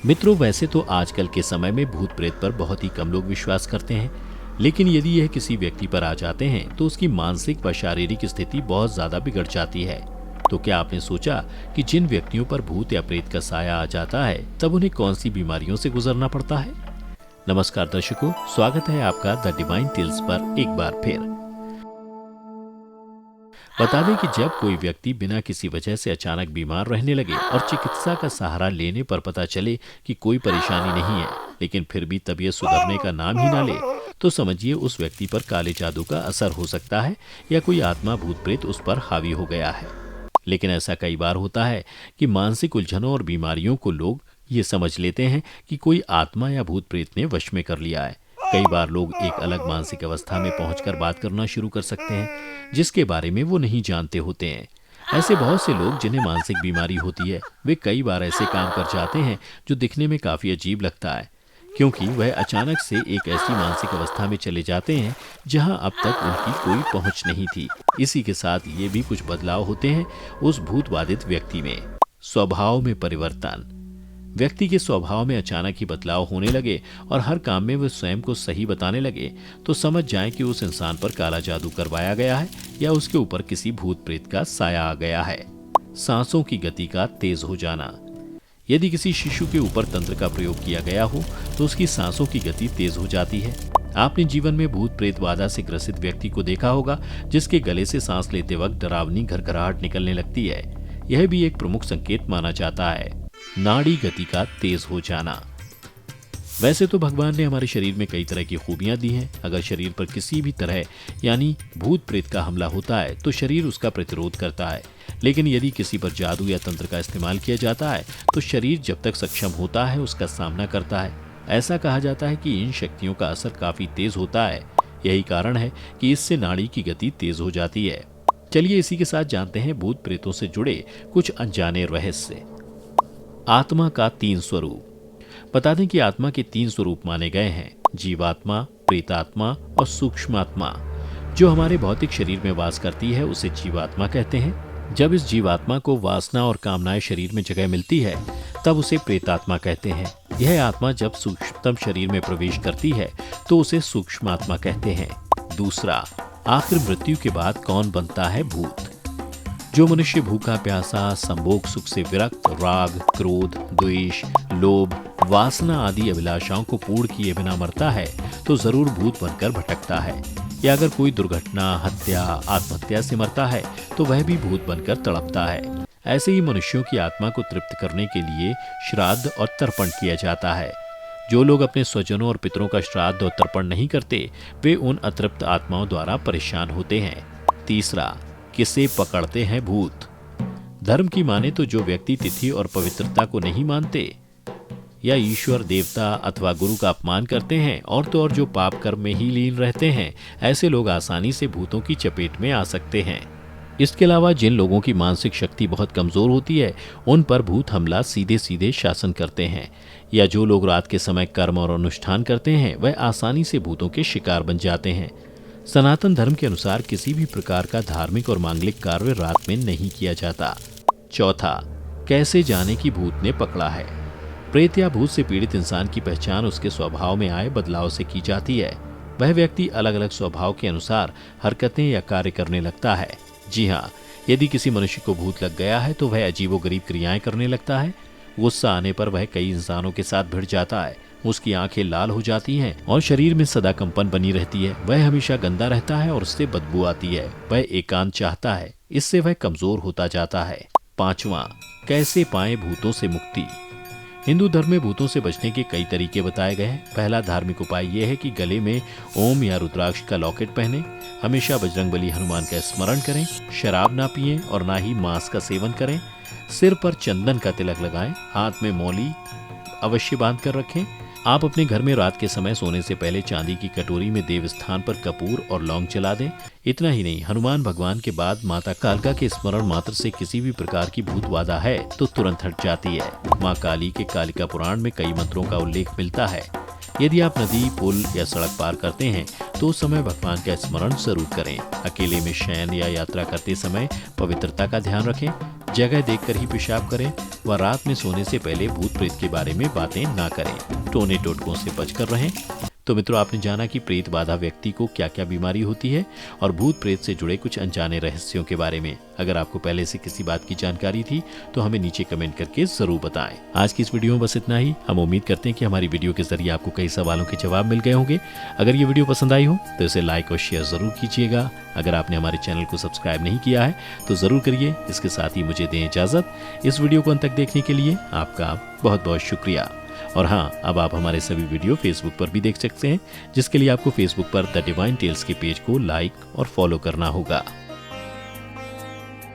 मित्रों, वैसे तो आजकल के समय में भूत प्रेत पर बहुत ही कम लोग विश्वास करते हैं, लेकिन यदि यह किसी व्यक्ति पर आ जाते हैं तो उसकी मानसिक व शारीरिक स्थिति बहुत ज्यादा बिगड़ जाती है। तो क्या आपने सोचा कि जिन व्यक्तियों पर भूत या प्रेत का साया आ जाता है तब उन्हें कौन सी बीमारियों से गुजरना पड़ता है? नमस्कार दर्शकों, स्वागत है आपका द डिवाइन टेल्स पर एक बार फिर। बता दें कि जब कोई व्यक्ति बिना किसी वजह से अचानक बीमार रहने लगे और चिकित्सा का सहारा लेने पर पता चले कि कोई परेशानी नहीं है, लेकिन फिर भी तबीयत सुधरने का नाम ही ना ले, तो समझिए उस व्यक्ति पर काले जादू का असर हो सकता है या कोई आत्मा भूत प्रेत उस पर हावी हो गया है। लेकिन ऐसा कई बार होता है कि मानसिक उलझनों और बीमारियों को लोग ये समझ लेते हैं कि कोई आत्मा या भूत प्रेत ने वश में कर लिया है। कई बार लोग एक अलग मानसिक अवस्था में पहुंचकर बात करना शुरू कर सकते हैं जिसके बारे में वो नहीं जानते होते हैं। ऐसे बहुत से लोग जिन्हें मानसिक बीमारी होती है वे कई बार ऐसे काम कर जाते हैं जो दिखने में काफी अजीब लगता है, क्योंकि वह अचानक से एक ऐसी मानसिक अवस्था में चले जाते हैं जहां अब तक उनकी कोई पहुंच नहीं थी। इसी के साथ ये भी कुछ बदलाव होते हैं उस भूत बाधित व्यक्ति में। स्वभाव में परिवर्तन। व्यक्ति के स्वभाव में अचानक ही बदलाव होने लगे और हर काम में वह स्वयं को सही बताने लगे तो समझ जाएं कि उस इंसान पर काला जादू करवाया गया है या उसके ऊपर किसी भूत प्रेत का साया आ गया है। सांसों की गति का तेज हो जाना। यदि किसी शिशु के ऊपर तंत्र का प्रयोग किया गया हो तो उसकी सांसों की गति तेज हो जाती है। आपने जीवन में भूत प्रेत बाधा से ग्रसित व्यक्ति को देखा होगा जिसके गले से सांस लेते वक्त डरावनी घरघराहट निकलने लगती है। यह भी एक प्रमुख संकेत माना जाता है। नाड़ी गति का तेज हो जाना। वैसे तो भगवान ने हमारे शरीर में कई तरह की खूबियां दी हैं। अगर शरीर पर किसी भी तरह यानी भूत प्रेत का हमला होता है तो शरीर उसका प्रतिरोध करता है, लेकिन यदि किसी पर जादू या तंत्र का इस्तेमाल किया जाता है तो शरीर जब तक सक्षम होता है उसका सामना करता है। ऐसा कहा जाता है कि इन शक्तियों का असर काफी तेज होता है। यही कारण है कि इससे नाड़ी की गति तेज हो जाती है। चलिए इसी के साथ जानते हैं भूत प्रेतों से जुड़े कुछ अनजाने रहस्य। आत्मा का 3 स्वरूप। बता दें कि आत्मा के 3 स्वरूप माने गए हैं: जीवात्मा, प्रेतात्मा और सूक्ष्मात्मा। जो हमारे भौतिक शरीर में वास करती है उसे जीवात्मा कहते हैं। जब इस जीवात्मा को वासना और कामनाएं शरीर में जगह मिलती है तब उसे प्रेतात्मा कहते हैं। यह आत्मा जब सूक्ष्मतम शरीर में प्रवेश करती है तो उसे सूक्ष्मात्मा कहते हैं। दूसरा, आखिर मृत्यु के बाद कौन बनता है भूत? जो मनुष्य भूखा प्यासा, संभोग सुख से विरक्त, राग, क्रोध, द्वेष, लोभ, वासना आदि अभिलाषाओं को पूर्ण किए बिना मरता है तो जरूर भूत बनकर भटकता है। या अगर कोई दुर्घटना, हत्या, आत्महत्या से मरता है तो वह भी भूत बनकर तड़पता है। ऐसे ही मनुष्यों की आत्मा को तृप्त करने के लिए श्राद्ध और तर्पण किया जाता है। जो लोग अपने स्वजनों और पितरों का श्राद्ध और तर्पण नहीं करते वे उन अतृप्त आत्माओं द्वारा परेशान होते हैं। तीसरा, किसे पकड़ते हैं भूत? धर्म की माने तो जो व्यक्ति तिथि और पवित्रता को नहीं मानते या ईश्वर, देवता अथवा गुरु का अपमान करते हैं और तो और जो पाप कर्म में ही लीन रहते हैं, ऐसे लोग आसानी से भूतों की चपेट में आ सकते हैं। इसके अलावा जिन लोगों की मानसिक शक्ति बहुत कमजोर होती है उन पर भूत हमला सीधे सीधे शासन करते हैं। या जो लोग रात के समय कर्म और अनुष्ठान करते हैं वह आसानी से भूतों के शिकार बन जाते हैं। सनातन धर्म के अनुसार किसी भी प्रकार का धार्मिक और मांगलिक कार्य रात में नहीं किया जाता। चौथा, कैसे जाने कि भूत ने पकड़ा है? प्रेत या भूत से पीड़ित इंसान की पहचान उसके स्वभाव में आए बदलाव से की जाती है। वह व्यक्ति अलग अलग स्वभाव के अनुसार हरकतें या कार्य करने लगता है। जी हाँ, यदि किसी मनुष्य को भूत लग गया है तो वह अजीबोगरीब क्रियाएं करने लगता है। गुस्सा आने पर वह कई इंसानों के साथ भिड़ जाता है। उसकी आंखें लाल हो जाती हैं और शरीर में सदा कंपन बनी रहती है। वह हमेशा गंदा रहता है और उससे बदबू आती है। वह एकांत चाहता है, इससे वह कमजोर होता जाता है। पांचवा, कैसे पाएं भूतों से मुक्ति? हिंदू धर्म में भूतों से बचने के कई तरीके बताए गए हैं। पहला धार्मिक उपाय यह है कि गले में ओम या रुद्राक्ष का लॉकेट पहने, हमेशा बजरंगबली हनुमान का स्मरण करें, शराब ना पिएं और ना ही मांस का सेवन करें, सिर पर चंदन का तिलक लगाएं, हाथ में मौली अवश्य बांध कर रखें। आप अपने घर में रात के समय सोने से पहले चांदी की कटोरी में देव स्थान पर कपूर और लौंग जला दें। इतना ही नहीं, हनुमान भगवान के बाद माता कालका के स्मरण मात्र से किसी भी प्रकार की भूत बाधा है तो तुरंत हट जाती है। माँ काली के कालिका पुराण में कई मंत्रों का उल्लेख मिलता है। यदि आप नदी, पुल या सड़क पार करते हैं तो उस समय भगवान का स्मरण जरूर करें। अकेले में शयन या यात्रा करते समय पवित्रता का ध्यान रखें। जगह देखकर ही पेशाब करें व रात में सोने से पहले भूत प्रेत के बारे में बातें ना करें। टोने टोटकों से बचकर रहें। तो मित्रों, आपने जाना कि प्रेत बाधा व्यक्ति को क्या क्या बीमारी होती है और भूत प्रेत से जुड़े कुछ अनजाने रहस्यों के बारे में। अगर आपको पहले से किसी बात की जानकारी थी तो हमें नीचे कमेंट करके जरूर बताएं। आज की इस वीडियो में बस इतना ही। हम उम्मीद करते हैं कि हमारी वीडियो के जरिए आपको कई सवालों के जवाब मिल गए होंगे। अगर ये वीडियो पसंद आई हो तो इसे लाइक और शेयर जरूर कीजिएगा। अगर आपने हमारे चैनल को सब्सक्राइब नहीं किया है तो जरूर करिए। इसके साथ ही मुझे दें इजाजत। इस वीडियो को अंत तक देखने के लिए आपका बहुत बहुत शुक्रिया। और हाँ, अब आप हमारे सभी वीडियो फेसबुक पर भी देख सकते हैं, जिसके लिए आपको फेसबुक पर द डिवाइन टेल्स के पेज को लाइक और फॉलो करना होगा।